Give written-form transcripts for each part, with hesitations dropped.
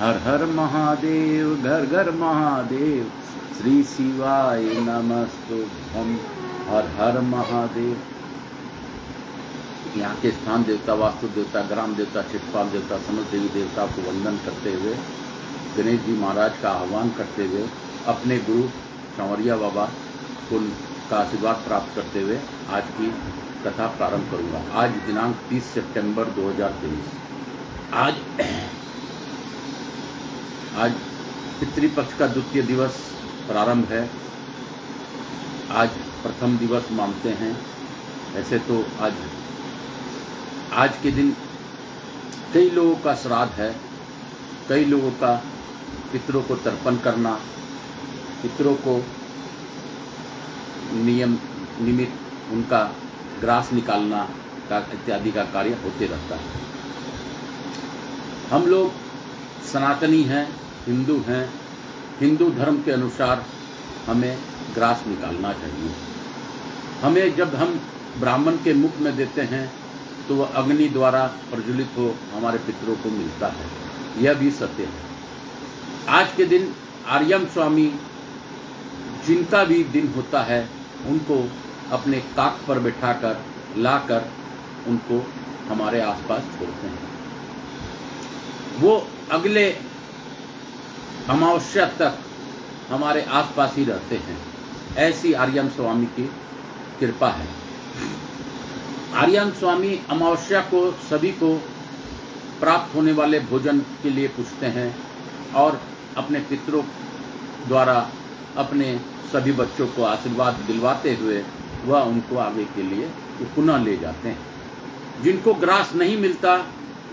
हर हर महादेव, घर घर महादेव, श्री शिवाय नमस्तुभ्यं। हर हर महादेव। यहाँ के स्थान देवता, वास्तु देवता, ग्राम देवता, क्षेत्रपाल देवता, समस्त देवी देवता को वंदन करते हुए, गणेश जी महाराज का आह्वान करते हुए, अपने गुरु संवरिया बाबा का आशीर्वाद प्राप्त करते हुए आज की कथा प्रारंभ करूँगा। आज दिनांक 30 सितंबर 2023। आज पितृपक्ष का द्वितीय दिवस प्रारंभ है। आज प्रथम दिवस मानते हैं। ऐसे तो आज के दिन कई लोगों का श्राद्ध है, कई लोगों का पितरों को तर्पण करना, पितरों को निमित्त उनका ग्रास निकालना का इत्यादि का कार्य होते रहता है। हम लोग सनातनी हैं, हिंदू हैं। हिंदू धर्म के अनुसार हमें ग्रास निकालना चाहिए। हमें जब हम ब्राह्मण के मुख में देते हैं तो वह अग्नि द्वारा प्रज्वलित हो हमारे पितरों को मिलता है। यह भी सत्य है। आज के दिन आर्यम स्वामी जिनका भी दिन होता है उनको अपने काख पर बैठाकर लाकर उनको हमारे आसपास छोड़ते हैं। वो अगले अमावस्या तक हमारे आसपास ही रहते हैं। ऐसी आर्यम स्वामी की कृपा है। आर्यम स्वामी अमावस्या को सभी को प्राप्त होने वाले भोजन के लिए पूछते हैं और अपने पितरों द्वारा अपने सभी बच्चों को आशीर्वाद दिलवाते हुए वह उनको आगे के लिए पुनः ले जाते हैं। जिनको ग्रास नहीं मिलता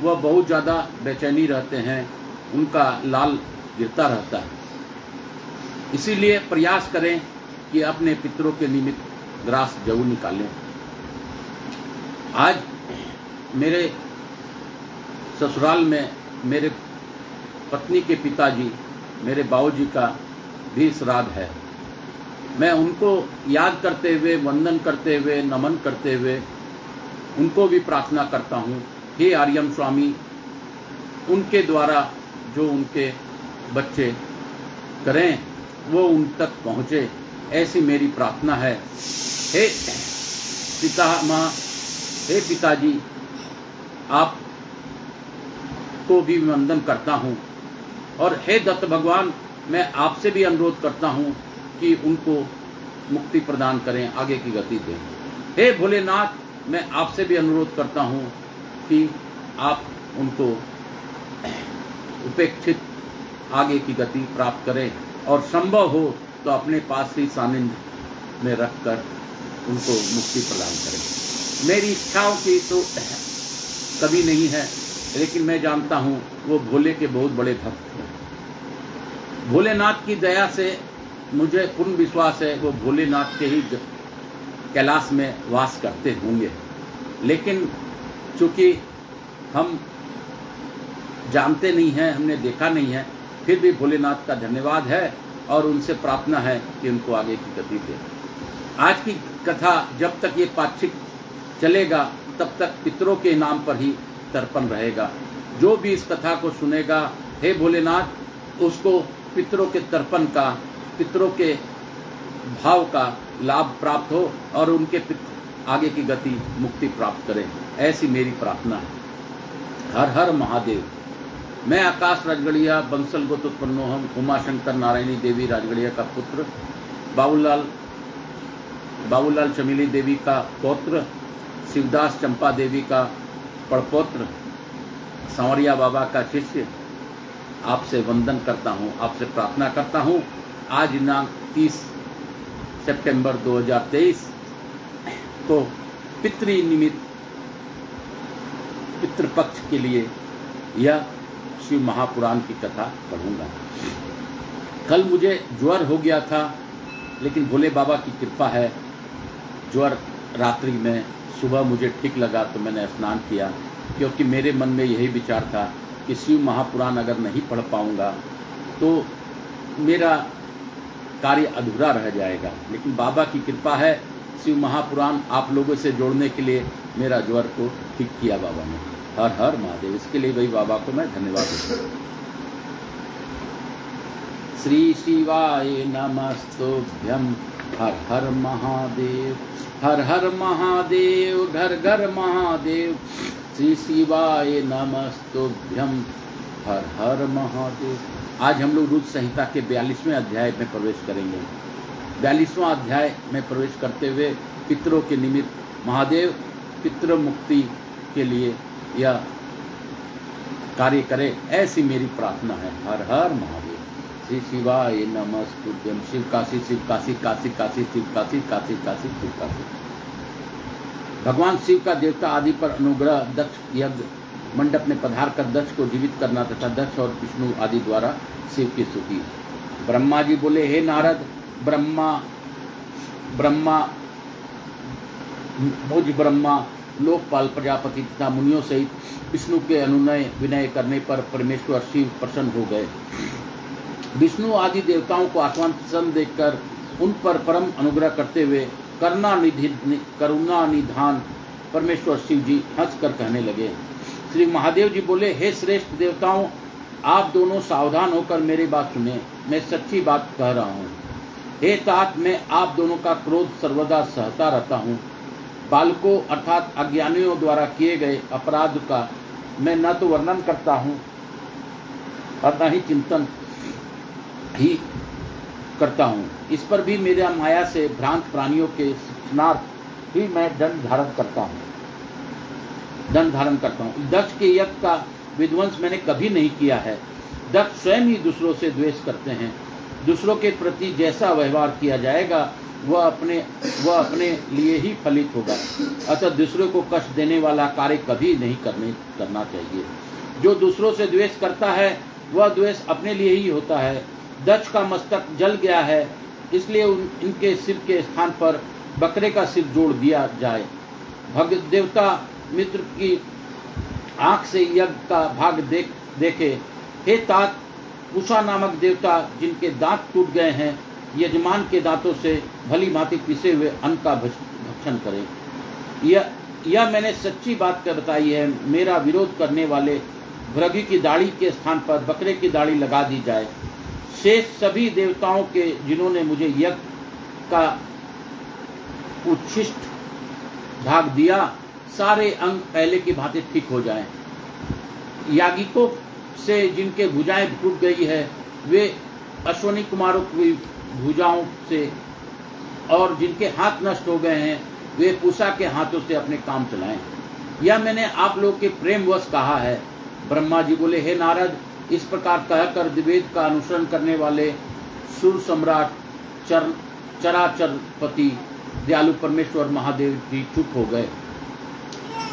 वह बहुत ज़्यादा बेचैनी रहते हैं, उनका लाल गिरता रहता है। इसीलिए प्रयास करें कि अपने पितरों के निमित्त ग्रास जरूर निकालें। आज मेरे ससुराल में मेरे पत्नी के पिताजी, मेरे बाबूजी का भी श्राद्ध है। मैं उनको याद करते हुए, वंदन करते हुए, नमन करते हुए उनको भी प्रार्थना करता हूँ, हे आर्यम स्वामी, उनके द्वारा जो उनके बच्चे करें वो उन तक पहुँचे, ऐसी मेरी प्रार्थना है। हे पिता माँ, हे पिताजी, आप को भी वंदन करता हूँ और हे दत्त भगवान, मैं आपसे भी अनुरोध करता हूँ कि उनको मुक्ति प्रदान करें, आगे की गति दें। हे भोलेनाथ, मैं आपसे भी अनुरोध करता हूँ कि आप उनको उपेक्षित आगे की गति प्राप्त करें और संभव हो तो अपने पास ही सानिध्य में रखकर उनको मुक्ति प्रदान करें। मेरी इच्छाओं की तो कभी नहीं है, लेकिन मैं जानता हूँ वो भोले के बहुत बड़े भक्त हैं। भोलेनाथ की दया से मुझे पूर्ण विश्वास है वो भोलेनाथ के ही कैलाश में वास करते होंगे। लेकिन चूँकि हम जानते नहीं हैं, हमने देखा नहीं है, फिर भी भोलेनाथ का धन्यवाद है और उनसे प्रार्थना है कि उनको आगे की गति दें। आज की कथा जब तक ये पाक्षिक चलेगा तब तक पितरों के नाम पर ही तर्पण रहेगा। जो भी इस कथा को सुनेगा, हे भोलेनाथ, उसको पितरों के तर्पण का, पितरों के भाव का लाभ प्राप्त हो और उनके आगे की गति मुक्ति प्राप्त करें, ऐसी मेरी प्रार्थना है। हर हर महादेव। मैं आकाश राजगढ़िया बंसल गोत्रोत्पन्नो हम उमाशंकर नारायणी देवी राजगढ़िया का पुत्र, बाबूलाल चमेली देवी का पौत्र, शिवदास चंपा देवी का पड़पौत्र, संवरिया बाबा का शिष्य, आपसे वंदन करता हूँ, आपसे प्रार्थना करता हूँ। आज दिनांक 30 सितंबर 2023 को पितृपक्ष के लिए यह शिव महापुराण की कथा पढ़ूंगा। कल मुझे ज्वर हो गया था, लेकिन भोले बाबा की कृपा है, ज्वर रात्रि में, सुबह मुझे ठीक लगा तो मैंने स्नान किया, क्योंकि मेरे मन में यही विचार था कि शिव महापुराण अगर नहीं पढ़ पाऊंगा तो मेरा कार्य अधूरा रह जाएगा। लेकिन बाबा की कृपा है, शिव महापुराण आप लोगों से जोड़ने के लिए मेरा ज्वर को ठीक किया बाबा ने। हर हर महादेव। इसके लिए भाई बाबा को मैं धन्यवाद देता हूँ। श्री शिवाय नमस्तुभ्यं। हर हर महादेव, हर हर महादेव, घर घर महादेव। श्री शिवाय नमस्तुभ्यं, हर हर महादेव। आज हम लोग रुद्र संहिता के 42वें अध्याय में प्रवेश करेंगे। 42वां अध्याय में प्रवेश करते हुए पितरों के निमित्त महादेव पितृ मुक्ति के लिए यह कार्य करे, ऐसी मेरी प्रार्थना है। हर हर महादेव। श्री शिवाय नमस्तुभ्यं। शिव काशी, शिव काशी, काशी काशी, शिव काशी, काशी काशी, शिव काशी। भगवान शिव का देवता आदि पर अनुग्रह दक्ष यज्ञ मंडप में पधार कर दक्ष को जीवित करना तथा दक्ष और विष्णु आदि द्वारा शिव की स्तुति। ब्रह्मा जी बोले, हे नारद, मुझ ब्रह्मा लोकपाल प्रजापति तथा मुनियों सहित विष्णु के अनुनय विनय करने पर परमेश्वर शिव प्रसन्न हो गए। विष्णु आदि देवताओं को आश्वासन देकर उन पर परम अनुग्रह करते हुए करुणा निधान परमेश्वर शिव जी हंसकर कहने लगे। श्री महादेव जी बोले, हे श्रेष्ठ देवताओं, आप दोनों सावधान होकर मेरी बात सुने। मैं सच्ची बात कह रहा हूँ। हे तात, मैं आप दोनों का क्रोध सर्वदा सहता रहता हूँ। बालकों अर्थात अज्ञानियों द्वारा किए गए अपराध का मैं न तो वर्णन करता हूँ और न ही चिंतन ही करता हूँ। इस पर भी मेरा माया से भ्रांत प्राणियों के शिक्षणार्थ ही मैं दंड धारण करता हूँ। दक्ष के यज्ञ का विध्वंस मैंने कभी नहीं किया है। दक्ष स्वयं ही दूसरों से द्वेष करते हैं। दूसरों के प्रति जैसा व्यवहार किया जाएगा वह अपने लिए ही फलित होगा। अतः दूसरों को कष्ट देने वाला कार्य कभी नहीं करना चाहिए। जो दूसरों से द्वेष करता है वह द्वेष अपने लिए ही होता है। दक्ष का मस्तक जल गया है, इसलिए इनके सिर के स्थान पर बकरे का सिर जोड़ दिया जाए। भगत देवता मित्र की आंख से यज्ञ का भाग देखे। हे तात, उषा नामक देवता जिनके दांत टूट गए हैं, यजमान के दांतों से भली भांति पिसे हुए अन्न का भक्षण करें। यह मैंने सच्ची बात कर बताई है। मेरा विरोध करने वाले भृगु की दाढ़ी के स्थान पर बकरे की दाढ़ी लगा दी जाए। शेष सभी देवताओं के जिन्होंने मुझे यज्ञ का उच्छिष्ट भाग दिया, सारे अंग पहले की भांति ठीक हो जाएं। यागिकों से जिनके भुजाएं टूट गई है, वे अश्वनी कुमारों की भुजाओं से, और जिनके हाथ नष्ट हो गए हैं, वे पूषा के हाथों से अपने काम चलाएं। यह मैंने आप लोग के प्रेमवश कहा है। ब्रह्मा जी बोले, हे नारद, इस प्रकार कहकर वेद का अनुसरण करने वाले सुर सम्राट चराचरपति दयालु परमेश्वर महादेव जी चुप हो गए।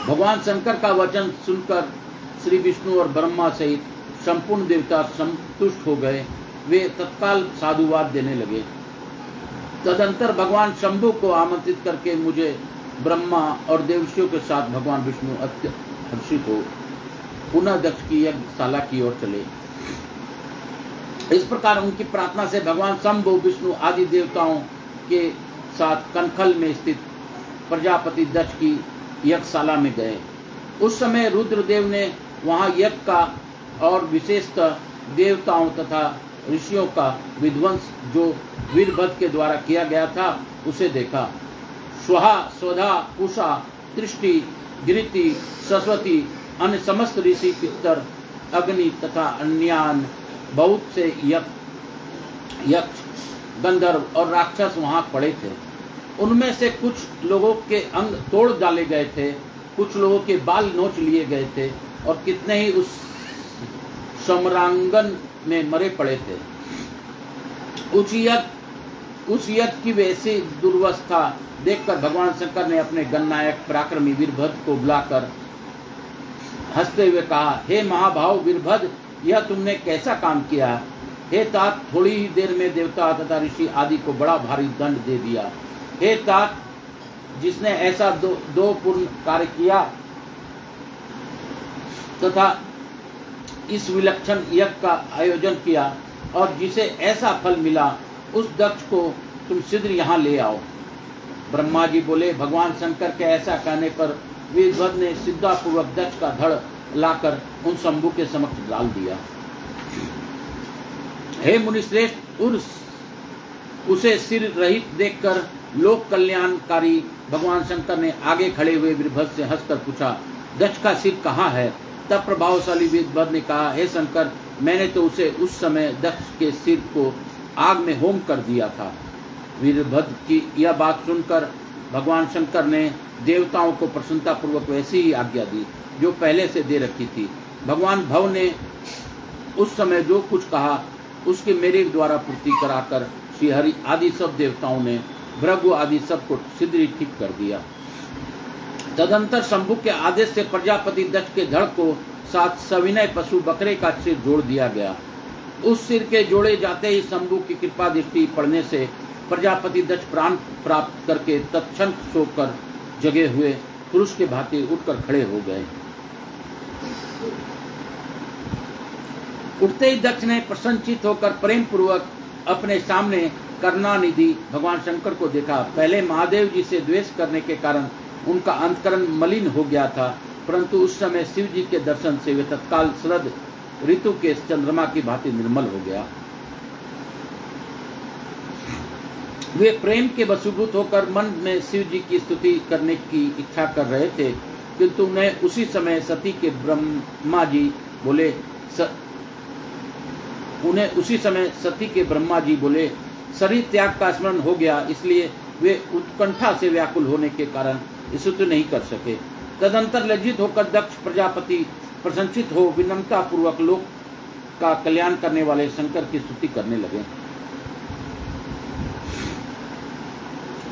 भगवान शंकर का वचन सुनकर श्री विष्णु और ब्रह्मा सहित संपूर्ण देवता संतुष्ट हो गए। वे तत्काल साधुवाद देने लगे। तदंतर भगवान शंभु को आमंत्रित करके मुझे ब्रह्मा और देवऋषियों के साथ भगवान विष्णु अत्यंत हर्षित हो पुनः दक्ष की यज्ञशाला की ओर चले। इस प्रकार उनकी प्रार्थना से भगवान शंभु विष्णु आदि देवताओं के साथ कनखल में स्थित प्रजापति दक्ष की यज्ञशाला में गए। उस समय रुद्रदेव ने वहां यज्ञ का और विशेषतः देवताओं तथा ऋषियों का विध्वंस जो वीरभद्र के द्वारा किया गया था उसे देखा। स्वाहा, स्वधा, उषा, तृष्टि, गिरिति, सरस्वती, अन्य समस्त ऋषि, पितर, अग्नि तथा अन्यान बहुत से यक्ष, गंधर्व और राक्षस वहां पड़े थे। उनमें से कुछ लोगों के अंग तोड़ डाले गए थे, कुछ लोगों के बाल नोच लिए गए थे और कितने ही उस सम्रांगन में मरे पड़े थे। उस यज्ञ की वैसी दुर्वस्था देखकर भगवान शंकर ने अपने गणनायक पराक्रमी वीरभद्र को बुलाकर हंसते हुए कहा, हे महाभाव वीरभद्र, यह तुमने कैसा काम किया। हे तात, थोड़ी ही देर में देवता तथा ऋषि आदि को बड़ा भारी दंड दे दिया। हे तात, जिसने ऐसा दो पूर्ण कार्य किया तथा इस विलक्षण यज्ञ का आयोजन किया और जिसे ऐसा फल मिला, उस दक्ष को तुम शीघ्र यहाँ ले आओ। ब्रह्मा जी बोले, भगवान शंकर के ऐसा कहने पर वीरभद्र ने सिद्धापूर्वक दक्ष का धड़ लाकर उन शंभु के समक्ष डाल दिया। हे मुनिश्रेष्ठ, उसे सिर रहित देखकर लोक कल्याणकारी भगवान शंकर ने आगे खड़े हुए वीरभद्र से हंसकर पूछा, दक्ष का सिर कहाँ है? तब प्रभावशाली वीरभद्र ने कहा, हे शंकर, मैंने तो उसे उस समय दक्ष के सिर को आग में होम कर दिया था। वीरभद्र की यह बात सुनकर भगवान शंकर ने देवताओं को प्रसन्नतापूर्वक वैसी ही आज्ञा दी जो पहले से दे रखी थी। भगवान भव ने उस समय जो कुछ कहा उसके मेरे द्वारा पूर्ति कराकर श्रीहरि आदि सब देवताओं ने भृगु आदि सबको शीघ्र ही ठीक कर दिया। तदंतर शंभु के आदेश से प्रजापति दक्ष के धड़ को साथ सविनय पशु बकरे का सिर जोड़ दिया गया। उस सिर के जोड़े जाते ही शंभु की कृपा दृष्टि पड़ने से प्रजापति दक्ष प्राण प्राप्त करके तत्क्षण सोकर जगे हुए पुरुष के भांति उठकर खड़े हो गए। उठते ही दक्ष ने प्रसन्नचित होकर प्रेम पूर्वक अपने सामने करुणानिधि भगवान शंकर को देखा। पहले महादेव जी से द्वेष करने के कारण उनका अंतकरण मलिन हो गया था, परंतु उस समय शिव जी के दर्शन से वे तत्काल शरद ऋतु के चंद्रमा की भांति निर्मल हो गया। वे प्रेम के वशीभूत होकर मन में शिव जी की स्तुति करने की इच्छा कर रहे थे, किंतु उन्हें उसी समय सती के ब्रह्मा जी बोले शरीर त्याग का स्मरण हो गया, इसलिए वे उत्कंठा से व्याकुल होने के कारण स्तुति नहीं कर सके। तदंतर लज्जित होकर दक्ष प्रजापति प्रसन्नचित हो विनम्रता पूर्वक लोक का कल्याण करने वाले शंकर की स्तुति करने लगे।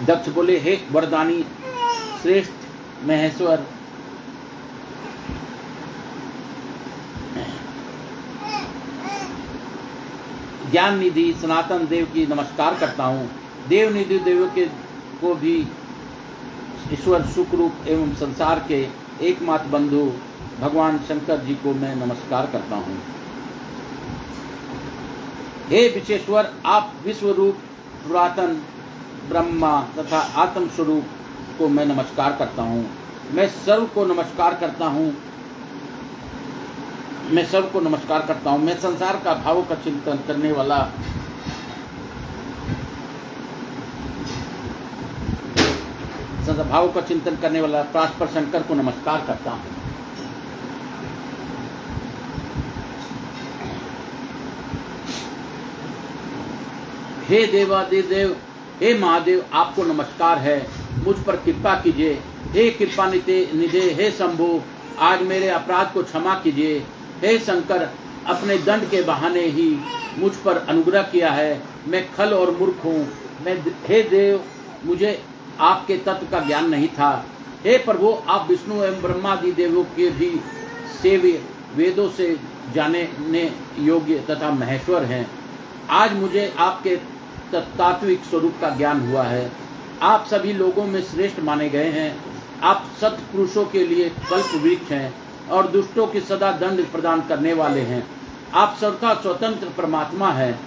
दक्ष बोले, हे वरदानी श्रेष्ठ महेश्वर, ज्ञान निधि सनातन देव की नमस्कार करता हूँ। देव निधि देवों के को भी ईश्वर सुख रूप एवं संसार के एकमात्र बंधु भगवान शंकर जी को मैं नमस्कार करता हूँ। हे विशेश्वर, आप विश्व रूप पुरातन ब्रह्मा तथा आत्म स्वरूप को मैं नमस्कार करता हूँ। मैं सबको नमस्कार करता हूँ। मैं संसार का भावों का चिंतन करने वाला परात्पर शंकर को नमस्कार करता हूँ। हे देवादिदेव, हे महादेव, आपको नमस्कार है। मुझ पर कृपा कीजिए। हे कृपा निधे, हे शंभु, आज मेरे अपराध को क्षमा कीजिए। हे शंकर, अपने दंड के बहाने ही मुझ पर अनुग्रह किया है। मैं खल और मूर्ख हूँ। हे देव, मुझे आपके तत्व का ज्ञान नहीं था। हे प्रभु, आप विष्णु एवं ब्रह्मादि देवों के भी सेव्य, वेदों से जानने योग्य तथा महेश्वर हैं। आज मुझे आपके तात्विक स्वरूप का ज्ञान हुआ है। आप सभी लोगों में श्रेष्ठ माने गए हैं। आप सत्य पुरुषों के लिए कल्प वृक्ष हैं और दुष्टों की सदा दंड प्रदान करने वाले हैं। आप सर्वथा स्वतंत्र परमात्मा हैं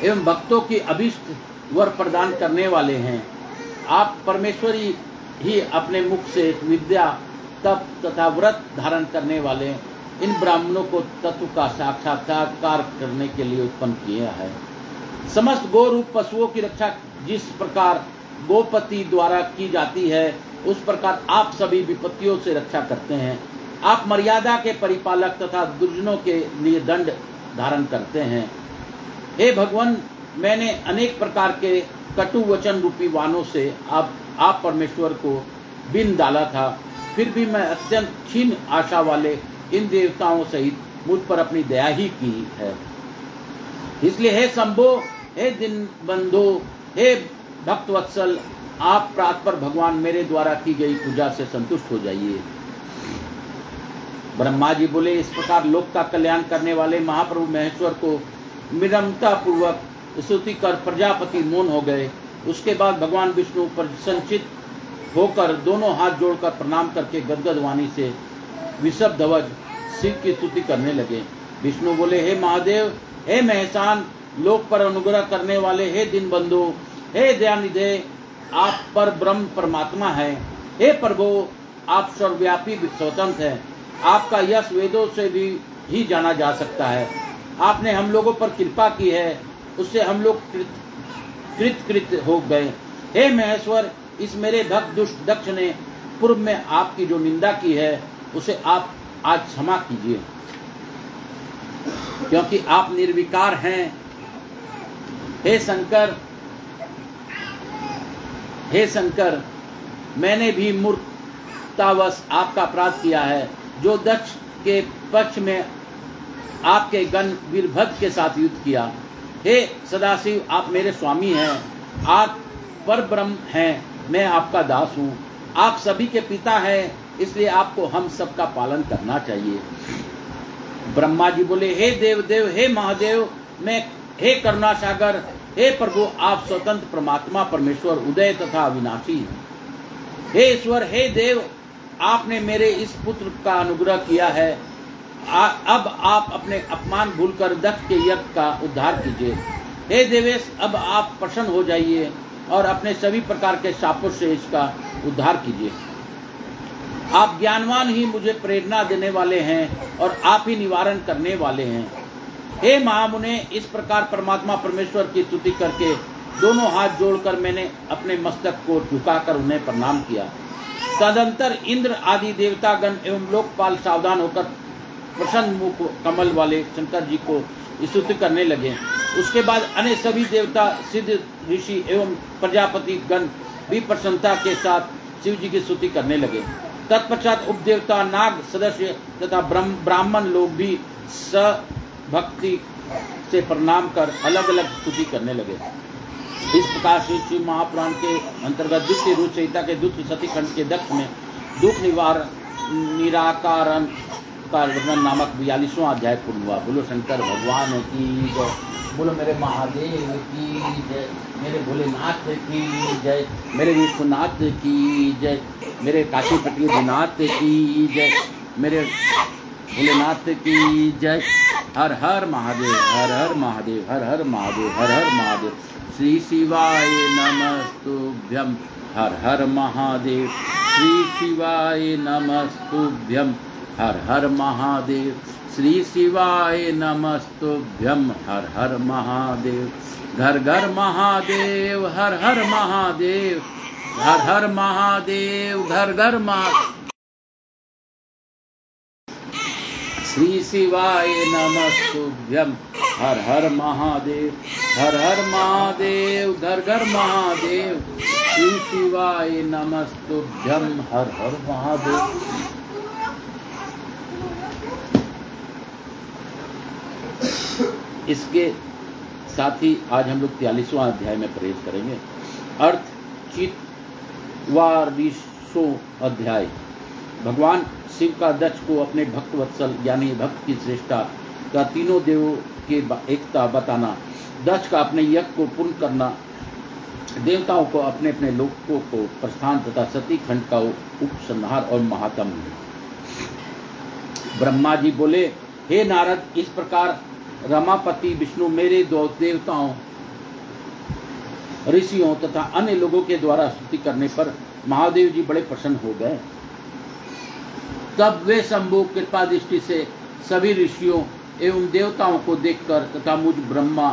एवं भक्तों की अभीष्ट वर प्रदान करने वाले हैं। आप परमेश्वरी ही अपने मुख से विद्या, तप तथा व्रत धारण करने वाले इन ब्राह्मणों को तत्व का साक्षात्कार करने के लिए उत्पन्न किया है। समस्त गो रूप पशुओं की रक्षा जिस प्रकार गोपति द्वारा की जाती है, उस प्रकार आप सभी विपत्तियों से रक्षा करते हैं। आप मर्यादा के परिपालक तथा दुर्जनों के लिए दंड धारण करते हैं। हे भगवान, मैंने अनेक प्रकार के कटु वचन रूपी वाणों से आप परमेश्वर को बिन डाला था, फिर भी मैं अत्यंत क्षीण आशा वाले इन देवताओं सहित मुझ पर अपनी दया ही की है। इसलिए हे शंभो, हे दिन बंधु, हे भक्तवत्सल, आप प्रातपर भगवान मेरे द्वारा की गई पूजा से संतुष्ट हो जाइए। ब्रह्मा जी बोले, इस प्रकार लोक का कल्याण करने वाले महाप्रभु महेश्वर को विनम्रता पूर्वक स्तुति कर प्रजापति मौन हो गए। उसके बाद भगवान विष्णु प्रसन्नचित होकर दोनों हाथ जोड़कर प्रणाम करके गदगद वाणी से विषभ ध्वज शिव की स्तुति करने लगे। विष्णु बोले, हे महादेव, हे महेशान, लोक पर अनुग्रह करने वाले, हे दीनबंधु, हे दयानिधे, आप पर ब्रह्म परमात्मा है। हे प्रभु, आप सर्वव्यापी स्वतंत्र हैं। आपका यश वेदों से भी ही जाना जा सकता है। आपने हम लोगों पर कृपा की है, उससे हम लोग कृत हो गए। हे महेश्वर, इस मेरे भक्त दुष्ट दक्ष ने पूर्व में आपकी जो निंदा की है उसे आप आज क्षमा कीजिए, क्योंकि आप निर्विकार हैं। हे शंकर, मैंने भी मूर्खतावश आपका अपराध किया है, जो दक्ष के पक्ष में आपके गण वीरभद्र के साथ युद्ध किया। हे सदाशिव, आप मेरे स्वामी हैं, आप परब्रह्म हैं, मैं आपका दास हूँ। आप सभी के पिता हैं, इसलिए आपको हम सबका पालन करना चाहिए। ब्रह्मा जी बोले, हे देवदेव, हे महादेव, हे करुणा सागर, हे प्रभु, आप स्वतंत्र परमात्मा परमेश्वर उदय तथा अविनाशी हैं। हे ईश्वर, हे देव, आपने मेरे इस पुत्र का अनुग्रह किया है, अब आप अपने अपमान भूलकर दक्ष के यज्ञ का उद्धार कीजिए। हे देवेश, अब आप प्रसन्न हो जाइए और अपने सभी प्रकार के शापों से इसका उद्धार कीजिए। आप ज्ञानवान ही मुझे प्रेरणा देने वाले हैं और आप ही निवारण करने वाले हैं। हे महामुने, इस प्रकार परमात्मा परमेश्वर की स्तुति करके दोनों हाथ जोड़कर मैंने अपने मस्तक को झुकाकर उन्हें प्रणाम किया। तदंतर इंद्र आदि देवतागण एवं लोकपाल सावधान होकर प्रसन्न मुख कमल वाले शंकर जी को स्तुति करने लगे। उसके बाद अन्य सभी देवता, सिद्ध, ऋषि एवं प्रजापति गण भी प्रसन्नता के साथ शिव जी की स्तुति करने लगे। तत्पश्चात उपदेवता, नाग सदस्य तथा ब्राह्मण लोग भी भक्ति से प्रणाम कर अलग अलग स्तुति करने लगे। इस प्रकार से शिव महापुराण के अंतर्गत द्वितीय रूप संहिता के द्वितीय सतीखंड के दक्ष में दुख निराकरण का वर्णन नामक 42वां अध्याय पूर्ण हुआ। बोलो शंकर भगवान की जय, बोलो मेरे महादेव की जय, मेरे भोलेनाथ की जय, मेरे विश्वनाथ की जय, मेरे काशीपतिनाथ की जय, मेरे भोलेनाथ की जय। हर हर महादेव, हर हर महादेव, हर हर महादेव, हर हर महादेव। श्री शिवाय नमस्तुभ्यं, हर हर महादेव। श्री शिवाय नमस्तुभ्यं, हर हर महादेव। श्री शिवाय नमस्तुभ्यं, हर हर महादेव। घर घर महादेव, हर हर महादेव, हर हर महादेव, घर घर महादेव। श्री शिवाय नमस्तुभ्यं, हर हर महादेव, हर हर महादेव, घर घर महादेव। श्री शिवाय नमस्तुभ्यं, हर हर महादेव। इसके साथ ही आज हम लोग 43वां अध्याय में प्रवेश करेंगे। अर्थ चित्वारिशो अध्याय। भगवान शिव का दक्ष को अपने भक्त वत्सल यानी भक्त की श्रेष्ठता का तीनों देवों के एकता बताना, दक्ष का अपने यज्ञ को पूर्ण करना, देवताओं को अपने अपने लोकों को प्रस्थान तथा सती खंड का उपसंहार और महात्म्य। ब्रह्मा जी बोले, हे नारद, इस प्रकार रमापति विष्णु मेरे दो देवताओं, ऋषियों तथा अन्य लोगों के द्वारा स्तुति करने पर महादेव जी बड़े प्रसन्न हो गए। तब वे शंभु कृपा दृष्टि से सभी ऋषियों एवं देवताओं को देखकर तथा मुझ ब्रह्मा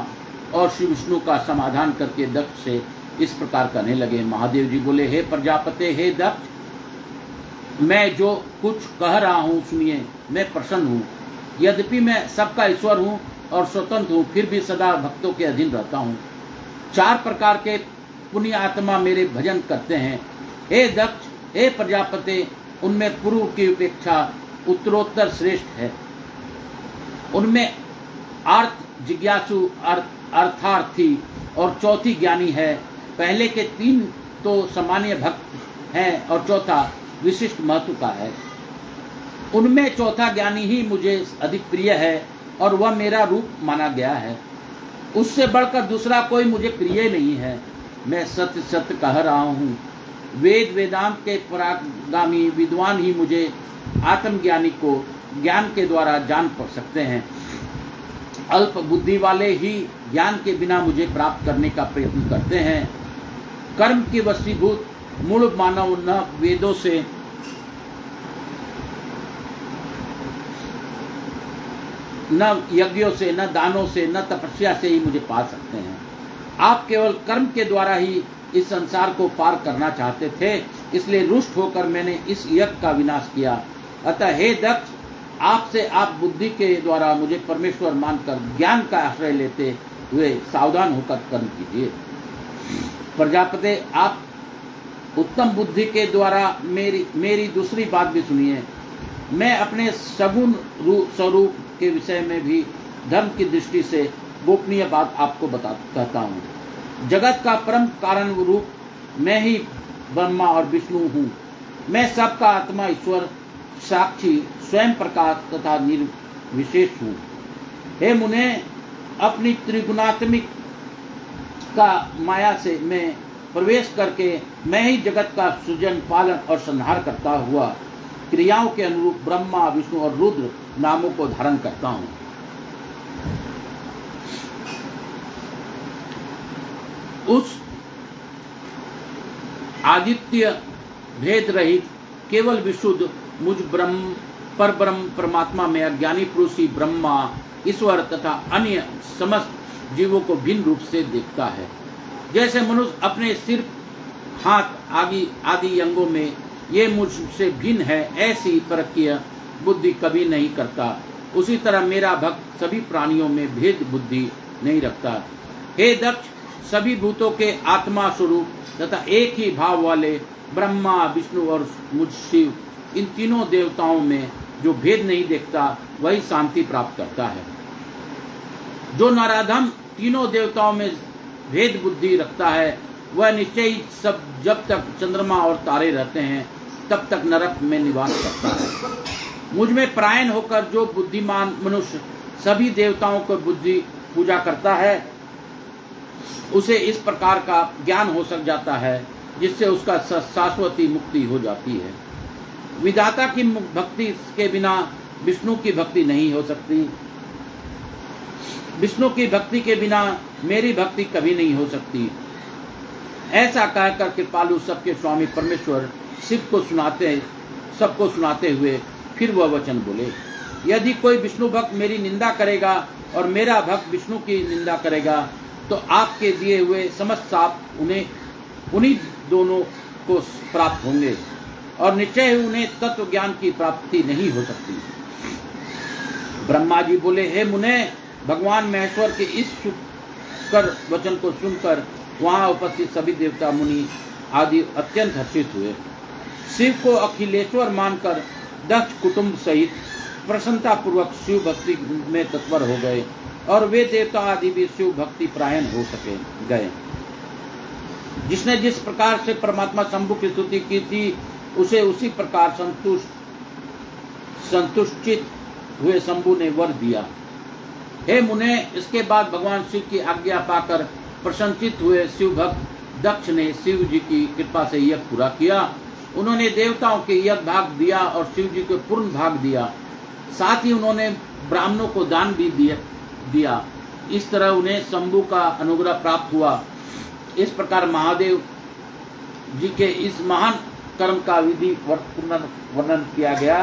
और श्री विष्णु का समाधान करके दक्ष से इस प्रकार कहने लगे। महादेव जी बोले, हे प्रजापते, हे दक्ष, मैं जो कुछ कह रहा हूँ सुनिए। मैं प्रसन्न हूँ, यद्यपि मैं सबका ईश्वर हूँ और स्वतंत्र हूँ, फिर भी सदा भक्तों के अधीन रहता हूँ। 4 प्रकार के पुण्य आत्मा मेरे भजन करते हैं। हे दक्ष, हे प्रजापते, उनमें पूर्व की अपेक्षा उत्तरोत्तर श्रेष्ठ है। उनमें अर्थ जिज्ञासु, अर्थार्थी और चौथी ज्ञानी है। पहले के 3 तो सामान्य भक्त हैं और चौथा विशिष्ट महत्व का है। उनमें चौथा ज्ञानी ही मुझे अधिक प्रिय है और वह मेरा रूप माना गया है। उससे बढ़कर दूसरा कोई मुझे प्रिय नहीं है। मैं सत्य सत्य कह रहा हूँ, वेद वेदांत के परागामी विद्वान ही मुझे आत्मज्ञानी को ज्ञान के द्वारा जान सकते हैं। अल्प बुद्धि वाले ही ज्ञान के बिना मुझे प्राप्त करने का प्रयत्न करते हैं। कर्म की वशीभूत मूल मानव न वेदों से न यज्ञों से, न दानों से, न तपस्या से ही मुझे पा सकते हैं। आप केवल कर्म के द्वारा ही इस संसार को पार करना चाहते थे, इसलिए रुष्ट होकर मैंने इस यज्ञ का विनाश किया। अतः हे दक्ष, आपसे आप बुद्धि के द्वारा मुझे परमेश्वर मानकर ज्ञान का आश्रय लेते हुए सावधान होकर कर्म कीजिए। प्रजापति, आप उत्तम बुद्धि के द्वारा मेरी दूसरी बात भी सुनिए। मैं अपने सगुण स्वरूप के विषय में भी धर्म की दृष्टि से गोपनीय बात आपको कहता हूँ। जगत का परम कारण रूप मैं ही ब्रह्मा और विष्णु हूँ। मैं सबका आत्मा, ईश्वर, साक्षी, स्वयं प्रकाश तथा निर्विशेष हूँ। हे मुने, अपनी त्रिगुणात्मिक का माया से मैं प्रवेश करके मैं ही जगत का सृजन, पालन और संहार करता हुआ क्रियाओं के अनुरूप ब्रह्मा, विष्णु और रुद्र नामों को धारण करता हूँ। उस आदित्य भेद रहित केवल विशुद्ध मुझ पर ब्रह्म परमात्मा में अज्ञानी पुरुष ही ब्रह्मा, ईश्वर तथा अन्य समस्त जीवों को भिन्न रूप से देखता है। जैसे मनुष्य अपने सिर, हाथ आदि अंगों में ये मुझसे भिन्न है, ऐसी परकीय बुद्धि कभी नहीं करता। उसी तरह मेरा भक्त सभी प्राणियों में भेद बुद्धि नहीं रखता। हे दक्ष, सभी भूतों के आत्मा स्वरूप तथा एक ही भाव वाले ब्रह्मा, विष्णु और मुझ शिव, इन तीनों देवताओं में जो भेद नहीं देखता वही शांति प्राप्त करता है। जो नराधम तीनों देवताओं में भेद बुद्धि रखता है वह निश्चय ही सब जब तक चंद्रमा और तारे रहते हैं तब तक नरक में निवास करता है। मुझ में परायण होकर जो बुद्धिमान मनुष्य सभी देवताओं को बुद्धि पूजा करता है उसे इस प्रकार का ज्ञान हो सक जाता है जिससे उसका शाश्वती मुक्ति हो जाती है। विधाता की भक्ति के बिना विष्णु की भक्ति नहीं हो सकती। विष्णु की भक्ति के बिना मेरी भक्ति कभी नहीं हो सकती। ऐसा कहकर कृपालु सबके स्वामी परमेश्वर शिव को सबको सुनाते हुए फिर वह वचन बोले, यदि कोई विष्णु भक्त मेरी निंदा करेगा और मेरा भक्त विष्णु की निंदा करेगा तो आपके दिए हुए समस्त साप उन्हीं दोनों को प्राप्त होंगे और निश्चय ही उन्हें तत्व ज्ञान की प्राप्ति नहीं हो सकती। ब्रह्मा जी बोले, हे मुने, भगवान महेश्वर के इस सुकर वचन को सुनकर वहां उपस्थित सभी देवता मुनि आदि अत्यंत हर्षित हुए। शिव को अखिलेश्वर मानकर दक्ष कुटुंब सहित प्रसन्नता पूर्वक शिव भक्ति में तत्पर हो गए और वे देवता आदि भी शिव भक्ति परायण हो गए। जिसने जिस प्रकार से परमात्मा शंभु की स्तुति की थी उसे उसी प्रकार संतुष्टित हुए शंभु ने वर दिया। हे मुने, इसके बाद भगवान शिव की आज्ञा पाकर प्रसन्नचित हुए शिव भक्त दक्ष ने शिव जी की कृपा से यज्ञ पूरा किया। उन्होंने देवताओं के यज्ञ भाग दिया और शिव जी को पूर्ण भाग दिया। साथ ही उन्होंने ब्राह्मणों को दान भी दिया। इस तरह उन्हें शंभु का अनुग्रह प्राप्त हुआ। इस प्रकार महादेव जी के इस महान कर्म का विधि वर्णन किया गया।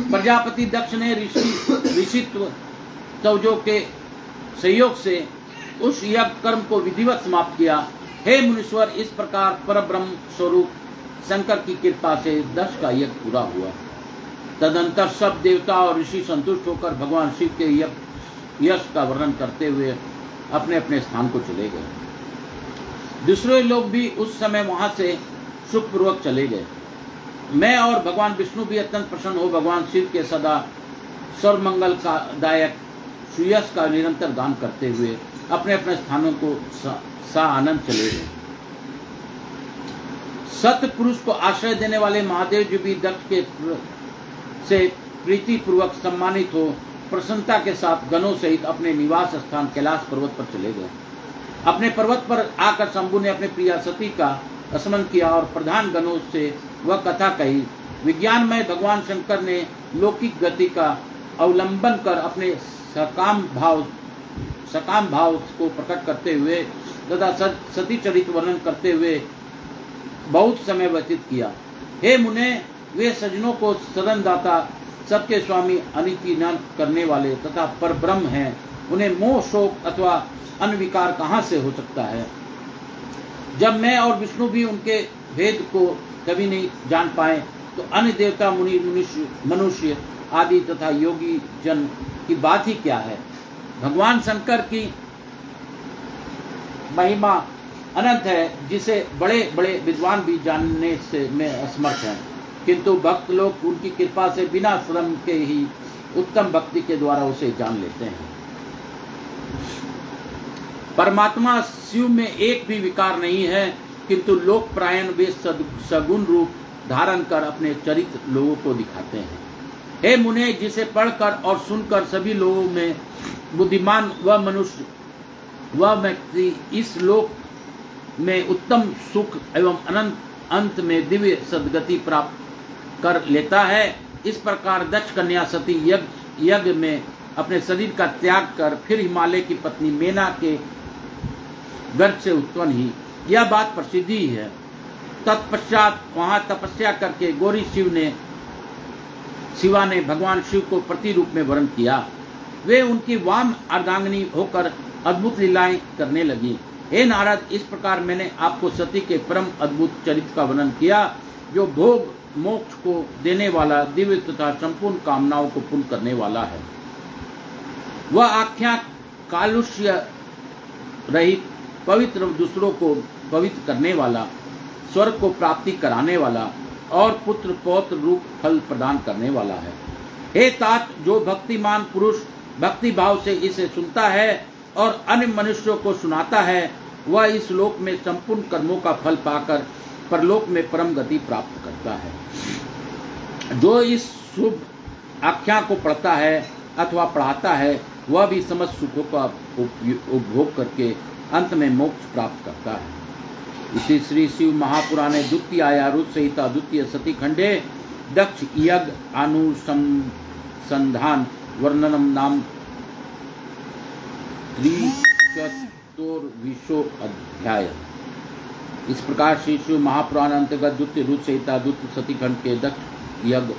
प्रजापति दक्ष ने ऋषित्व तवजो के सहयोग से उस यज्ञ कर्म को विधिवत समाप्त किया। हे मुनीश्वर, इस प्रकार परब्रह्म स्वरूप शंकर की कृपा से दक्ष का यज्ञ पूरा हुआ। तदंतर सब देवता और ऋषि संतुष्ट होकर भगवान शिव के यश का वर्णन करते हुए अपने अपने स्थान को चले गए। दूसरे लोग भी उस समय वहां से सुखपूर्वक चले गए। मैं और भगवान विष्णु भी अत्यंत प्रसन्न हो भगवान शिव के सदा सर्वमंगल का दायक सुयश का निरंतर गान करते हुए अपने अपने स्थानों को आनंद चले गए। सत्य पुरुष को आश्रय देने वाले महादेव जी भी दक्ष के से प्रीति पूर्वक सम्मानित हो प्रसन्नता के साथ गणों सहित अपने निवास स्थान कैलाश पर्वत पर चले गए। अपने पर्वत पर आकर शंभु ने अपने प्रिया सती का स्मरण किया और प्रधान गणों से वह कथा कही। विज्ञानमय भगवान शंकर ने लौकिक गति का अवलंबन कर अपने सकाम भाव को प्रकट करते हुए तथा सती चरित वर्णन करते हुए बहुत समय व्यतीत किया। हे मुने, वे सज्जनों को शरणदाता सबके स्वामी, अनिति न करने वाले तथा परब्रह्म हैं, उन्हें मोह, शोक अथवा अन्य विकार कहाँ से हो सकता है? जब मैं और विष्णु भी उनके भेद को कभी नहीं जान पाए, तो अन्य देवता, मुनि, मनुष्य आदि तथा योगी जन की बात ही क्या है? भगवान शंकर की महिमा अनंत है, जिसे बड़े बड़े विद्वान भी जानने से में असमर्थ हैं, किंतु भक्त लोग उनकी कृपा से बिना श्रम के ही उत्तम भक्ति के द्वारा उसे जान लेते हैं। परमात्मा शिव में एक भी विकार नहीं है, किंतु लोक प्रायण वे सगुण रूप धारण कर अपने चरित्र लोगों को दिखाते हैं। हे मुने, जिसे पढ़कर और सुनकर सभी लोगों में बुद्धिमान व मनुष्य वह व्यक्ति इस लोक में उत्तम सुख एवं अनंत अंत में दिव्य सद्गति प्राप्त कर लेता है। इस प्रकार दक्ष कन्या सती यज्ञ में अपने शरीर का त्याग कर फिर हिमालय की पत्नी मेना के गर्भ से उत्पन्न ही, यह बात प्रसिद्धि ही है। तत्पश्चात वहां तपस्या करके गौरी शिवा ने भगवान शिव को प्रति रूप में वर्ण किया। वे उनकी वाम अर्धांगिनी होकर अद्भुत लीलाएं करने लगी। हे नारद, इस प्रकार मैंने आपको सती के परम अद्भुत चरित्र का वर्णन किया, जो भोग मोक्ष को देने वाला, दिव्य तथा संपूर्ण कामनाओं को पूर्ण करने वाला है। वह आख्या कालुष्य रहित, पवित्र, दूसरों को पवित्र करने वाला, स्वर्ग को प्राप्ति कराने वाला और पुत्र पौत्र रूप फल प्रदान करने वाला है। हे तात, जो भक्तिमान पुरुष भक्ति भाव से इसे सुनता है और अन्य मनुष्यों को सुनाता है, वह इस लोक में संपूर्ण कर्मों का फल पाकर परलोक में परम गति प्राप्त करता है। जो इस शुभ आख्या को पढ़ता है अथवा पढ़ाता है, वह भी समस्त सुखों का उपभोग करके अंत में मोक्ष प्राप्त करता है। इसी श्री शिव महापुराणे द्वितीयायारुत संहिता द्वितीय सती खंडे दक्ष यज्ञ अनुसंधान वर्णनम नाम 324 अध्याय। इस प्रकार श्री शिव महापुराण अंतर्गत द्वितीय रुद्र संहिता द्वितीय सती खंड के दक्ष यज्ञ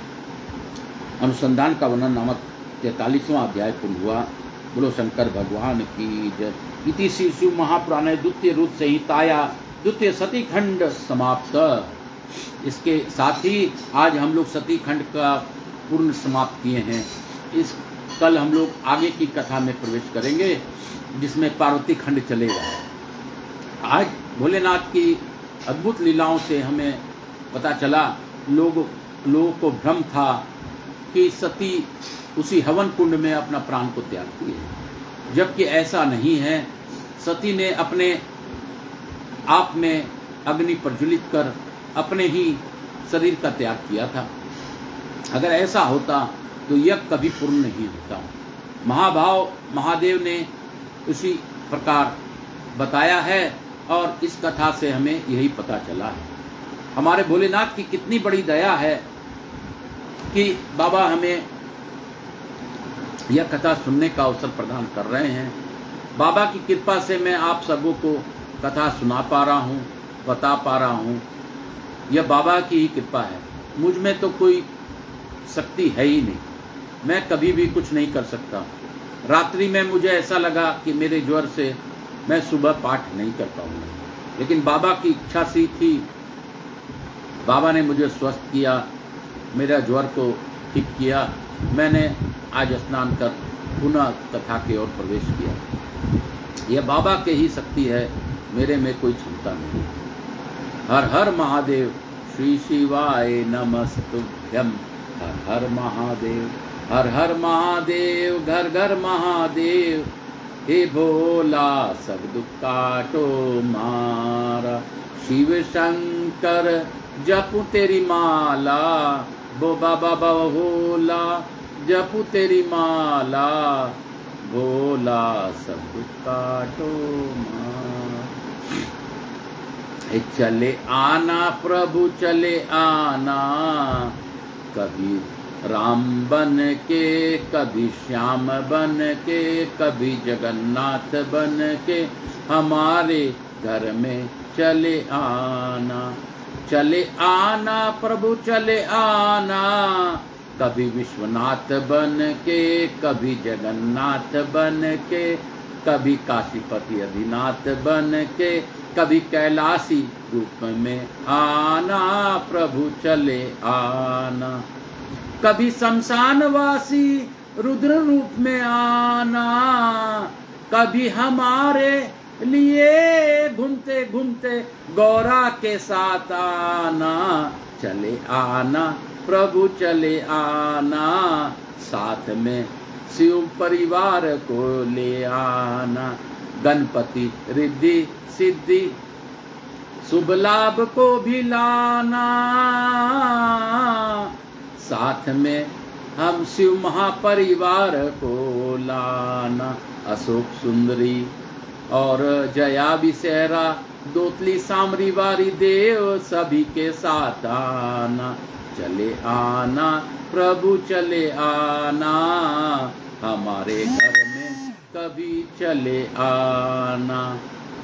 अनुसंधान का वर्णन नामक 43वां अध्याय पूर्ण हुआ। बोलो शंकर भगवान की जय। इति श्री शिव महापुराणे द्वितीय रुद्र संहिताया द्वितीय सती खंड समाप्त। इसके साथ ही आज हम लोग सती खंड का पूर्ण समाप्त किए हैं। कल हम लोग आगे की कथा में प्रवेश करेंगे, जिसमें पार्वती खंड चलेगा। आज भोलेनाथ की अद्भुत लीलाओं से हमें पता चला, लोगों को भ्रम था कि सती उसी हवन कुंड में अपना प्राण को त्याग किए, जबकि ऐसा नहीं है। सती ने अपने आप में अग्नि प्रज्वलित कर अपने ही शरीर का त्याग किया था। अगर ऐसा होता तो यज्ञ कभी पूर्ण नहीं होता। महाभाव महादेव ने उसी प्रकार बताया है और इस कथा से हमें यही पता चला है। हमारे भोलेनाथ की कितनी बड़ी दया है कि बाबा हमें यह कथा सुनने का अवसर प्रदान कर रहे हैं। बाबा की कृपा से मैं आप सबों को कथा सुना पा रहा हूँ, बता पा रहा हूँ। यह बाबा की ही कृपा है। मुझ में तो कोई शक्ति है ही नहीं, मैं कभी भी कुछ नहीं कर सकता। रात्रि में मुझे ऐसा लगा कि मेरे ज्वर से मैं सुबह पाठ नहीं कर पाऊंगा, लेकिन बाबा की इच्छा सी थी। बाबा ने मुझे स्वस्थ किया, मेरा ज्वर को ठीक किया। मैंने आज स्नान कर पुनः कथा की ओर प्रवेश किया। यह बाबा के ही शक्ति है, मेरे में कोई क्षमता नहीं। हर हर महादेव। श्री शिवाय नमस्तुभ्यं। हर हर महादेव, हर हर महादेव, घर घर महादेव। हे भोला सब दुख काटो मारा, शिव शंकर जपू तेरी माला। बो बाबा भोला जपू तेरी माला, भोला सब दुख काटो मारा। चले आना प्रभु चले आना, कभी राम बन के, कभी श्याम बन के, कभी जगन्नाथ बन के हमारे घर में चले आना। चले आना प्रभु चले आना, कभी विश्वनाथ बन के, कभी जगन्नाथ बन के, कभी काशीपति अधिनाथ बन के, कभी कैलाशी रूप में आना प्रभु चले आना, कभी शमशानवासी रुद्र रूप में आना, कभी हमारे लिए घूमते घूमते गौरा के साथ आना, चले आना प्रभु चले आना, साथ में शिव परिवार को ले आना, गणपति रिद्धि सिद्धि शुभ लाभ को भी लाना, साथ में हम शिव महापरिवार को लाना, अशोक सुंदरी और जया विषहरा दोतली सामरी वारी देव सभी के साथ आना, चले आना प्रभु चले आना, हमारे घर में कभी चले आना,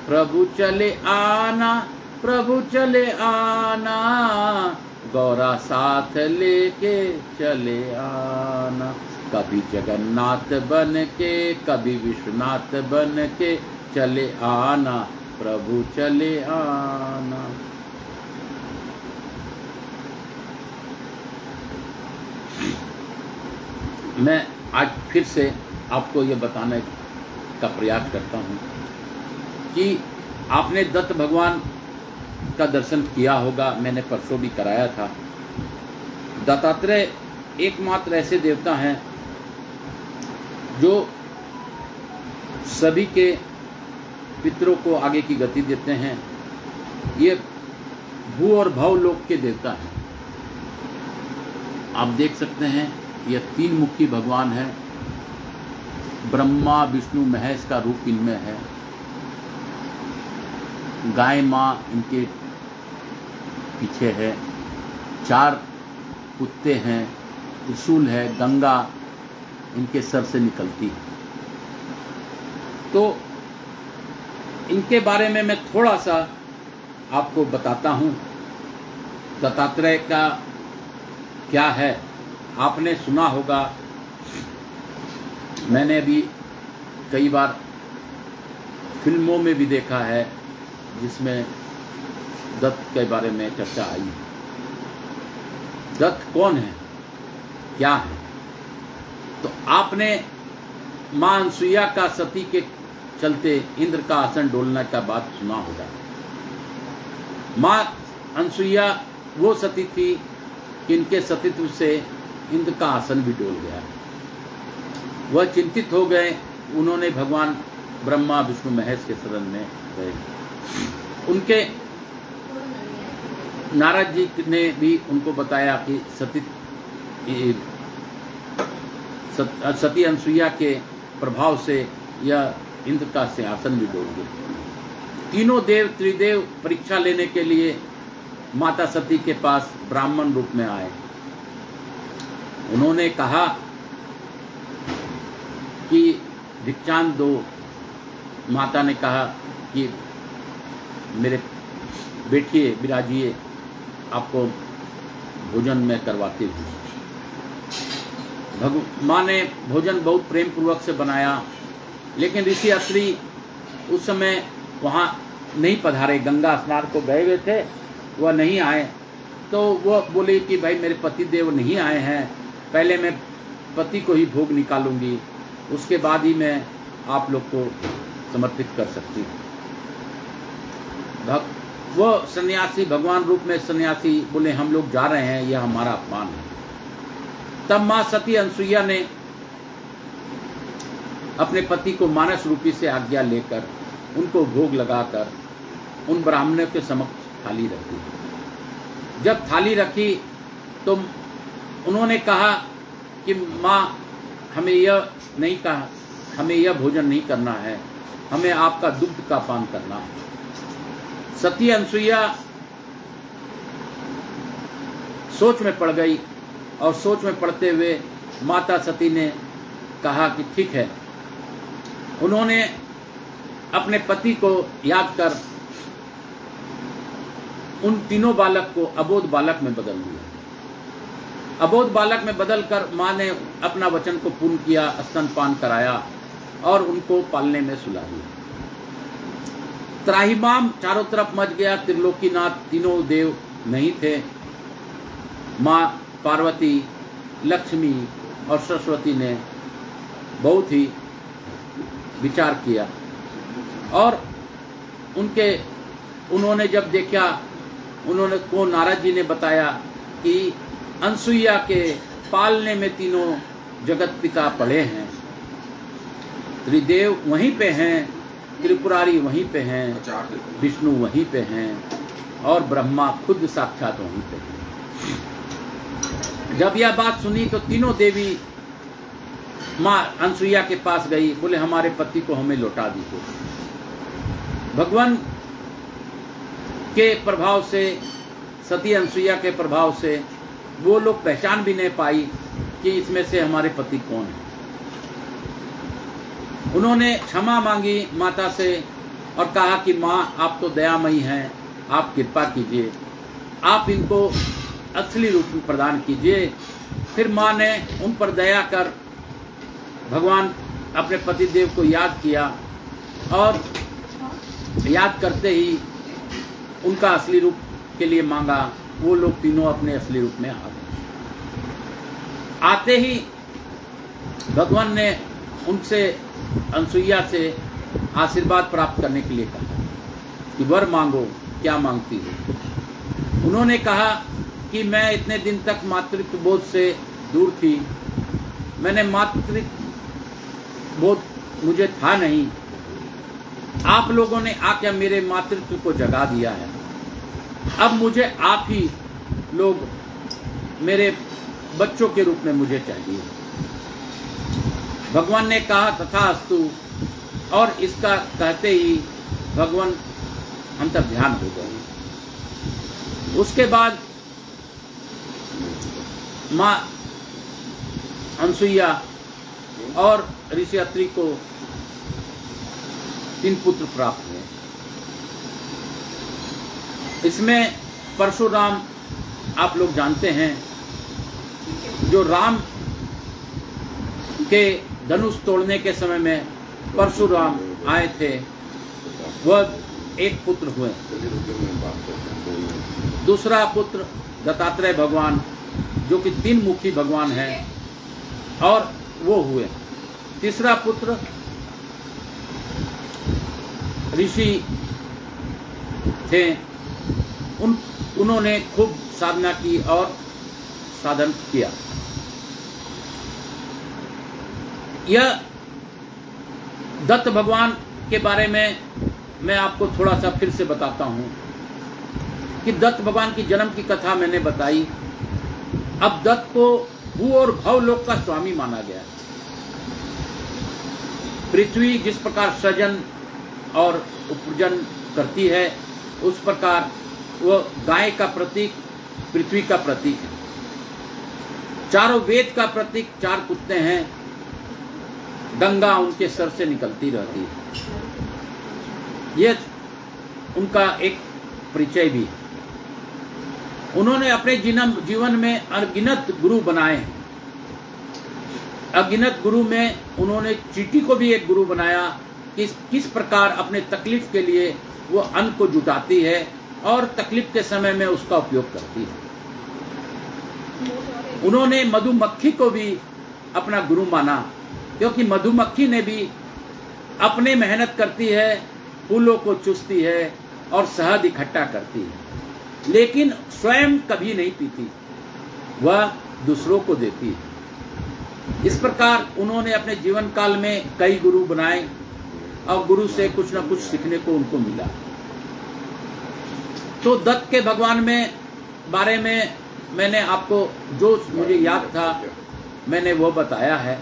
प्रभु चले आना प्रभु चले आना, गौरा साथ लेके चले आना, कभी जगन्नाथ बन के, कभी विश्वनाथ बन के, चले आना प्रभु चले आना। मैं आज फिर से आपको ये बताने का प्रयास करता हूँ कि आपने दत्त भगवान का दर्शन किया होगा, मैंने परसों भी कराया था। दत्तात्रेय एकमात्र ऐसे देवता हैं जो सभी के पितरों को आगे की गति देते हैं। ये भू और भव लोक के देवता हैं। आप देख सकते हैं ये तीन मुखी भगवान है, ब्रह्मा विष्णु महेश का रूप इनमें है, गाय माँ इनके पीछे है, चार कुत्ते हैं, त्रिशूल है, गंगा इनके सर से निकलती है। तो इनके बारे में मैं थोड़ा सा आपको बताता हूँ। दत्तात्रेय का क्या है आपने सुना होगा, मैंने भी कई बार फिल्मों में भी देखा है जिसमें दत्त के बारे में चर्चा आई। दत्त कौन है, क्या है? तो आपने मां अनसुईया का सती के चलते इंद्र का आसन डोलने का बात सुना होगा। मां अनसुईया वो सती थी कि इनके सतीत्व से इंद्र का आसन भी डोल गया। वह चिंतित हो गए, उन्होंने भगवान ब्रह्मा विष्णु महेश के शरण में गए। उनके नारद जी ने भी उनको बताया कि सती अनसुईया के प्रभाव से यह इंद्र का सिंहासन भी डोल गया। तीनों देव त्रिदेव परीक्षा लेने के लिए माता सती के पास ब्राह्मण रूप में आए। उन्होंने कहा कि भिक्षान दो। माता ने कहा कि मेरे बैठिए, विराजिए, आपको भोजन में करवाती हूँ। माँ ने भोजन बहुत प्रेम पूर्वक से बनाया, लेकिन ऋषि अत्रि उस समय वहाँ नहीं पधारे, गंगा स्नान को गए हुए थे, वह नहीं आए। तो वह बोले कि भाई मेरे पति देव नहीं आए हैं, पहले मैं पति को ही भोग निकालूंगी, उसके बाद ही मैं आप लोग को समर्पित कर सकती हूँ। वो सन्यासी भगवान रूप में सन्यासी बोले हम लोग जा रहे हैं, यह हमारा अपमान है। तब माँ सती अनसुईया ने अपने पति को मानस रूपी से आज्ञा लेकर उनको भोग लगाकर उन ब्राह्मणों के समक्ष थाली रखी। जब थाली रखी तो उन्होंने कहा कि माँ हमें यह नहीं कहा, हमें यह भोजन नहीं करना है, हमें आपका दुग्ध का पान करना है। सती अनसुईया सोच में पड़ गई और सोच में पड़ते हुए माता सती ने कहा कि ठीक है। उन्होंने अपने पति को याद कर उन तीनों बालक को अबोध बालक में बदल दिया। अबोध बालक में बदलकर माँ ने अपना वचन को पूर्ण किया, स्तनपान कराया और उनको पालने में सुला दिया। त्राहिमाम चारों तरफ मच गया। त्रिलोकीनाथ तीनों देव नहीं थे। माँ पार्वती, लक्ष्मी और सरस्वती ने बहुत ही विचार किया और उन्होंने जब देखा, को नारद जी ने बताया कि अनसुईया के पालने में तीनों जगत पिता पड़े हैं, त्रिदेव वहीं पे हैं, त्रिपुरारी वहीं पे हैं, विष्णु वहीं पे हैं और ब्रह्मा खुद साक्षात वहीं पे हैं। जब यह बात सुनी तो तीनों देवी माँ अनसुईया के पास गई, बोले हमारे पति को हमें लौटा दीजिए। भगवान के प्रभाव से, सती अनसुईया के प्रभाव से वो लोग पहचान भी नहीं पाई कि इसमें से हमारे पति कौन है। उन्होंने क्षमा मांगी माता से और कहा कि माँ आप तो दयामयी हैं, आप कृपा कीजिए, आप इनको असली रूप में प्रदान कीजिए। फिर माँ ने उन पर दया कर भगवान अपने पतिदेव को याद किया और याद करते ही उनका असली रूप के लिए मांगा। वो लोग तीनों अपने असली रूप में आ गए। आते ही भगवान ने उनसे, अनसुईया से आशीर्वाद प्राप्त करने के लिए कहा कि वर मांगो, क्या मांगती हो। उन्होंने कहा कि मैं इतने दिन तक मातृत्व बोध से दूर थी, मैंने मातृत्व बोध मुझे था नहीं, आप लोगों ने आके मेरे मातृत्व को जगा दिया है। अब मुझे आप ही लोग मेरे बच्चों के रूप में मुझे चाहिए। भगवान ने कहा तथास्तु, और इसका कहते ही भगवान अंतर्ध्यान हो गए। उसके बाद माँ अनसुईया और ऋषि अत्रि को 3 पुत्र प्राप्त हुए। इसमें परशुराम आप लोग जानते हैं, जो राम के धनुष तोड़ने के समय में परशुराम आए थे, वह एक पुत्र हुए। दूसरा पुत्र दत्तात्रेय भगवान, जो कि 3 मुखी भगवान हैं, और वो हुए। तीसरा पुत्र ऋषि थे, उन्होंने खूब साधना की और साधन किया। यह दत्त भगवान के बारे में मैं आपको थोड़ा सा फिर से बताता हूं कि दत्त भगवान की जन्म की कथा मैंने बताई। अब दत्त को भू और भवलोक का स्वामी माना गया। पृथ्वी जिस प्रकार सृजन और उपजन करती है, उस प्रकार वह गाय का प्रतीक पृथ्वी का प्रतीक है। चारों वेद का प्रतीक 4 कुत्ते हैं। गंगा उनके सर से निकलती रहती है। यह उनका एक परिचय भी है। उन्होंने अपने जीवन में अनगिनत गुरु बनाए हैं। अनगिनत गुरु में उन्होंने चींटी को भी एक गुरु बनाया कि किस प्रकार अपने तकलीफ के लिए वो अन्न को जुटाती है और तकलीफ के समय में उसका उपयोग करती है। उन्होंने मधुमक्खी को भी अपना गुरु माना, क्योंकि मधुमक्खी ने भी अपने मेहनत करती है, फूलों को चूसती है और शहद इकट्ठा करती है, लेकिन स्वयं कभी नहीं पीती, वह दूसरों को देती है। इस प्रकार उन्होंने अपने जीवन काल में कई गुरु बनाए और गुरु से कुछ न कुछ सीखने को उनको मिला। तो दत्त के भगवान में बारे में मैंने आपको जो मुझे याद था मैंने वो बताया है।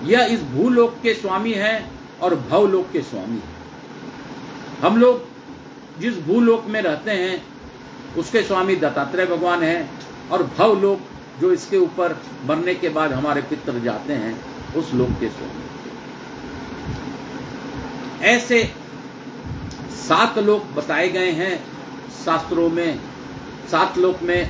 यह इस भूलोक के स्वामी हैं और भवलोक के स्वामी हैं। हम लोग जिस भूलोक में रहते हैं उसके स्वामी दत्तात्रेय भगवान हैं, और भवलोक जो इसके ऊपर मरने के बाद हमारे पितर जाते हैं, उस लोक के स्वामी। ऐसे 7 लोक बताए गए हैं शास्त्रों में। 7 लोक में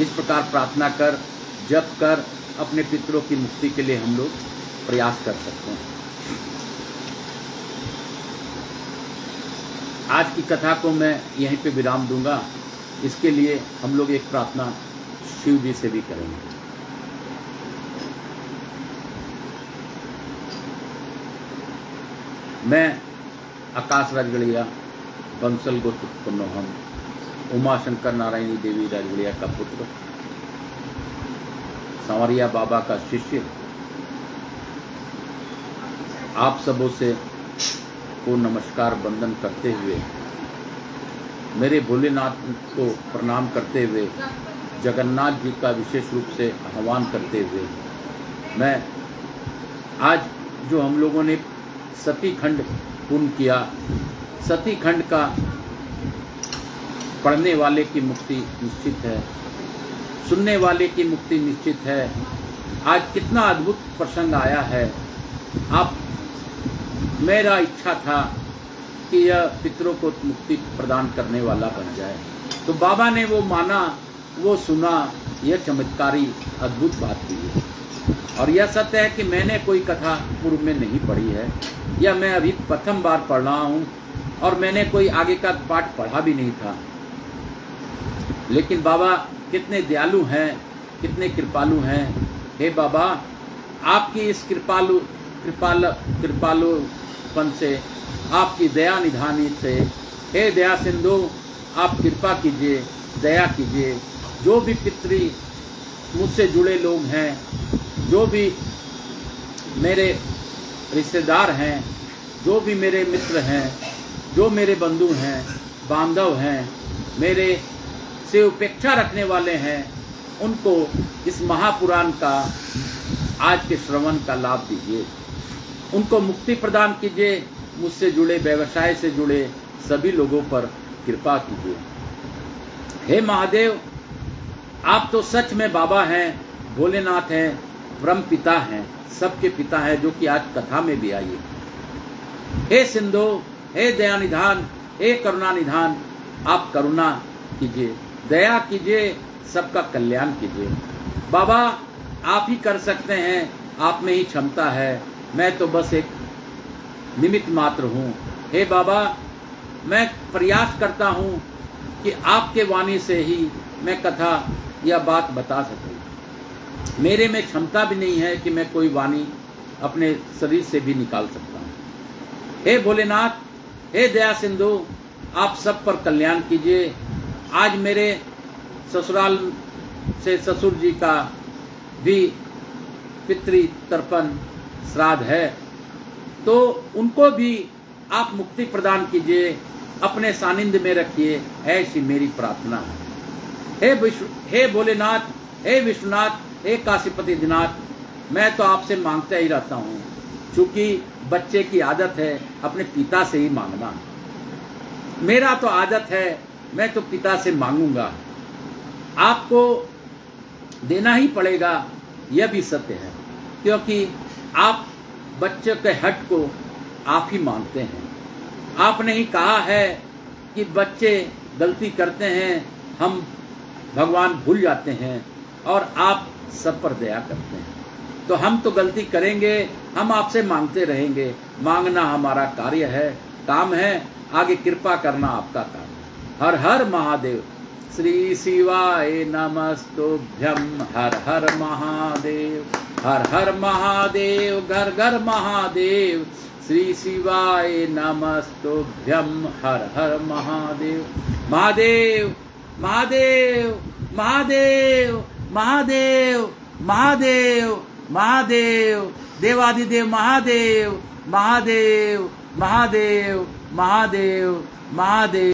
इस प्रकार प्रार्थना कर, जप कर अपने पितरों की मुक्ति के लिए हम लोग प्रयास कर सकते हैं। आज की कथा को मैं यहीं पे विराम दूंगा। इसके लिए हम लोग एक प्रार्थना शिव जी से भी करेंगे। मैं आकाश राजगढ़िया, बंसल गोत्र पुनोहम, उमाशंकर नारायणी देवी राजगढ़िया का पुत्र, सांवरिया बाबा का शिष्य, आप सबों से को नमस्कार वंदन करते हुए, मेरे भोलेनाथ को प्रणाम करते हुए, जगन्नाथ जी का विशेष रूप से आह्वान करते हुए, मैं आज जो हम लोगों ने सती खंड पूर्ण किया, सती खंड का पढ़ने वाले की मुक्ति निश्चित है, सुनने वाले की मुक्ति निश्चित है। आज कितना अद्भुत प्रसंग आया है। आप, मेरा इच्छा था कि यह पितरों को मुक्ति प्रदान करने वाला बन जाए, तो बाबा ने वो माना, वो सुना। यह चमत्कारी अद्भुत बात हुई है। और यह सत्य है कि मैंने कोई कथा पूर्व में नहीं पढ़ी है, या मैं अभी प्रथम बार पढ़ रहा हूँ, और मैंने कोई आगे का पाठ पढ़ा भी नहीं था। लेकिन बाबा कितने दयालु हैं, कितने कृपालु हैं। हे बाबा, आपकी इस कृपालुपन से, आपकी दया निधानी से, हे दया सिंधु, आप कृपा कीजिए, दया कीजिए। जो भी पितरी मुझसे जुड़े लोग हैं, जो भी मेरे रिश्तेदार हैं, जो भी मेरे मित्र हैं, जो मेरे बंधु हैं, बांधव हैं, मेरे से उपेक्षा रखने वाले हैं, उनको इस महापुराण का आज के श्रवण का लाभ दीजिए, उनको मुक्ति प्रदान कीजिए। मुझसे जुड़े, व्यवसाय से जुड़े सभी लोगों पर कृपा कीजिए। हे महादेव, आप तो सच में बाबा हैं, भोलेनाथ हैं, ब्रह्म पिता हैं, सबके पिता हैं, जो कि आज कथा में भी आई है। हे सिंधु, हे दया निधान, हे करुणा निधान, आप करुणा कीजिए, दया कीजिए, सबका कल्याण कीजिए। बाबा, आप ही कर सकते हैं, आप में ही क्षमता है, मैं तो बस एक निमित्त मात्र हूँ। हे बाबा, मैं प्रयास करता हूँ कि आपके वाणी से ही मैं कथा या बात बता सकूँ। मेरे में क्षमता भी नहीं है कि मैं कोई वाणी अपने शरीर से भी निकाल सकता हूँ। हे भोलेनाथ, हे दया सिंधु, आप सब पर कल्याण कीजिए। आज मेरे ससुराल से ससुर जी का भी पितृ तर्पण श्राद्ध है, तो उनको भी आप मुक्ति प्रदान कीजिए, अपने सानिध्य में रखिए, ऐसी मेरी प्रार्थना है। हे भोलेनाथ, हे विष्णुनाथ, हे काशीपति दिनाथ, मैं तो आपसे मांगता ही रहता हूँ, क्योंकि बच्चे की आदत है अपने पिता से ही मांगना। मेरा तो आदत है, मैं तो पिता से मांगूंगा, आपको देना ही पड़ेगा, यह भी सत्य है, क्योंकि आप बच्चे के हट को आप ही मानते हैं। आपने ही कहा है कि बच्चे गलती करते हैं, हम भगवान भूल जाते हैं, और आप सब पर दया करते हैं। तो हम तो गलती करेंगे, हम आपसे मांगते रहेंगे। मांगना हमारा कार्य है, काम है, आगे कृपा करना आपका काम है। हर हर महादेव। श्री शिवाय नमस्तुभ्यं। हर हर महादेव, हर हर महादेव, घर घर महादेव। श्री शिवाय नमस्तुभ्यं। हर हर महादेव। महादेव महादेव महादेव महादेव महादेव महादेव, देवादिदेव महादेव महादेव महादेव महादेव महादेव।